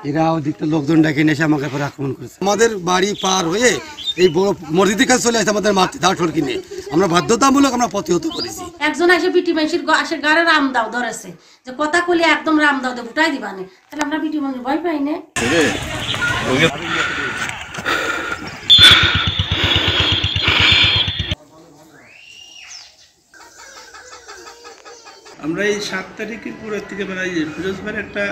এরা ওদিকটা লোকজন ডেকে নিয়ে এসে আমাকে পরে আক্রমণ করেছে। আমাদের বাড়ি পার হয়ে এই বড় মসজিদের কাছে চলে আসে আমাদের মারতে দাও ঠড়কি নিয়ে। আমরা বাধ্যতামূলক আমরা প্রতিহত করেছি। একজন এসে বিটি মাইসির আসে গাড়ে রামদাও ধরেছে যে কথা কলি একদম রামদাও দে বুটাই দিবানে, তাহলে আমরা বিটি মানুষ ভয় পাই না। আমরা এই 7 তারিখের পরের থেকে মানে ফিরোজপুরে একটা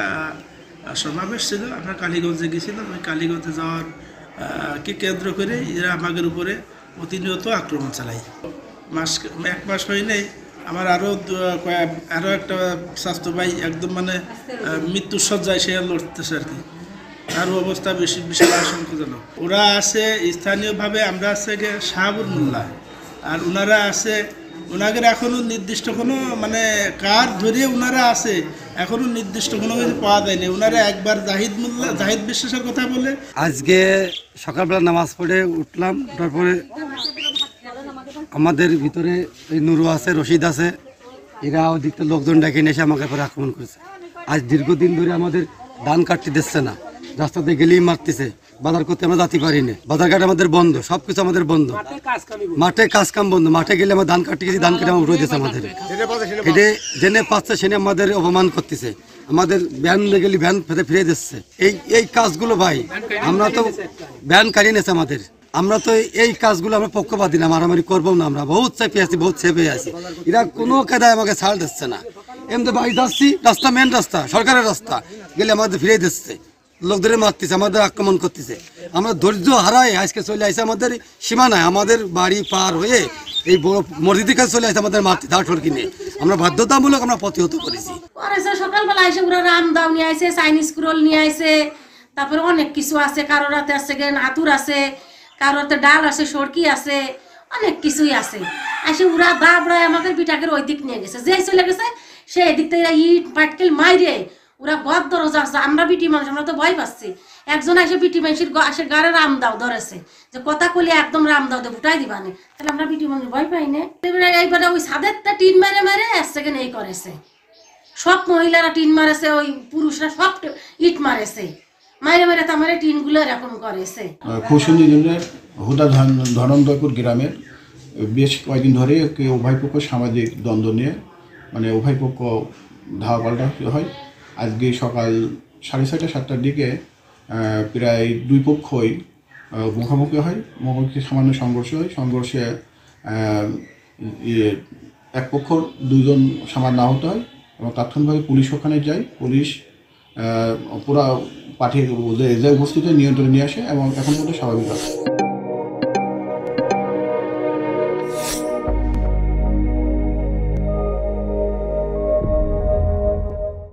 সমাবেশ ছিল, আমরা কালীগঞ্জে গেছিলাম। ওই কালীগঞ্জে যাওয়ার কে কেন্দ্র করে এরা আমাদের উপরে প্রতিনিয়ত আক্রমণ চালায়। এক মাস হয় নাই, আমার আরও একটা স্বাস্থ্য ভাই একদম মানে মৃত্যুর সজ্জায় সে লড়তেছে আর কি। তার অবস্থা বিশাল আশঙ্কাজনক। ওরা আছে স্থানীয়ভাবে, আমরা আছে শাহাবুর মোল্লা, আর ওনারা আছে ওনাদের এখনো নির্দিষ্ট কোনো মানে কার ধরে ওনারা আছে এখনো নির্দিষ্ট কোনো কিছু পাওয়া যায়নি। ওনারা একবার জাহিদ বিশ্বাসের কথা বলে। আজকে সকালবেলা নামাজ পড়ে উঠলাম, ওঠার পরে আমাদের ভিতরে এই নুরু আছে, রশিদ আছে, এরা ওদিকটা লোকজন ডেকে নিয়ে এসে আমাকে পরে আক্রমণ করেছে। আজ দীর্ঘদিন ধরে আমাদের ধান কাটতে দিচ্ছে না, রাস্তাতে গেলেই মারতেছে, বাজার করতে আমরা যাতে পারি না, বাজারঘাট আমাদের বন্ধ, সবকিছু আমাদের বন্ধ, মাঠে কাজ কাম বন্ধ। মাঠে গেলে আমরা ধান কাটতে গেছি, ধান কেটে আমার উঠে দিচ্ছে আমাদের, এটা জেনে পাচ্ছে সেনে আমাদের অপমান করতেছে, আমাদের ভ্যান গেলে ভ্যান ফিরে দিচ্ছে। এই কাজগুলো ভাই আমরা তো ভ্যান কাটিয়ে নিয়েছে আমাদের, আমরা তো এই কাজগুলো আমরা পক্ষপাতি না, মারামারি করবো না। আমরা বহুত চেপে আছি, বহুত চেপে আছি, এরা কোনো কায়দায় আমাকে ছাড় দিচ্ছে না। এমনি বাড়ি যাচ্ছি, রাস্তা মেন রাস্তা, সরকারের রাস্তা, গেলে আমাদের ফিরে দিচ্ছে, লোকদের মারতেছে, আমাদের আক্রমণ করতেছে। আমরা ধৈর্য হারাই আজকে চলে আসে আমাদের সীমানায়, আমাদের বাড়ি পার হয়ে এই বড় মসজিদের কাছে চলে আসে আমাদের মারতে দাও ঠড়কি নিয়ে। আমরা বাধ্যতামূলক আমরা প্রতিহত করেছি। সকালবেলা এসে ওরা রামদাও নিয়ে আসে, চাইনিজ ক্রোল নিয়ে আসে, তারপরে অনেক কিছু আছে, কারোর হাতে আছে আতুর আছে, কারোর হাতে ডাল আছে, সরকি আছে, অনেক কিছুই আছে। এসে ওরা দাবড়ায় আমাদের বিটাকের ওই দিক নিয়ে গেছে, যে চলে গেছে সে এদিক থেকে ইট পাটকেল মাইরে ওরা গদ দরজা আসছে। আমরা বিটি মানুষ, আমরা তো ভয় পাচ্ছি। একজন এসে বিটি মাইসির আসে গাড়ে রামদাও ধরেছে যে কথা কলি একদম রামদাও দে বুটাই দিবানে, তাহলে আমরা বিটি মানুষ ভয় পাই না। এইবারে ওই ছাদের টিন মেরে মেরে সেকেন্ড এই করেছে, সব মহিলারা টিন মারেছে, ওই পুরুষরা সব ইট মারেছে, মারে মেরে তামারে টিনগুলো এরকম করেছে। কৌশলী ইউনিয়নের হুদা ধনন্দয়পুর গ্রামের বেশ কয়েকদিন ধরে উভয় পক্ষ সামাজিক দ্বন্দ্ব নিয়ে মানে উভয় পক্ষ ধাওয়া পাল্টা হয়। আজকে সকাল 6:30 7টার দিকে প্রায় দুই পক্ষই মুখোমুখি হয়, মুখোমুখি সামান্য সংঘর্ষ হয়। সংঘর্ষে এক পক্ষ 2 জন সামান্য আহত হয় এবং তাৎক্ষণিকভাবে পুলিশ ওখানে যায়। পুলিশ পুরা পাঠিয়ে যে উপস্থিত নিয়ন্ত্রণে নিয়ে আসে এবং এখন মধ্যে স্বাভাবিক আছে।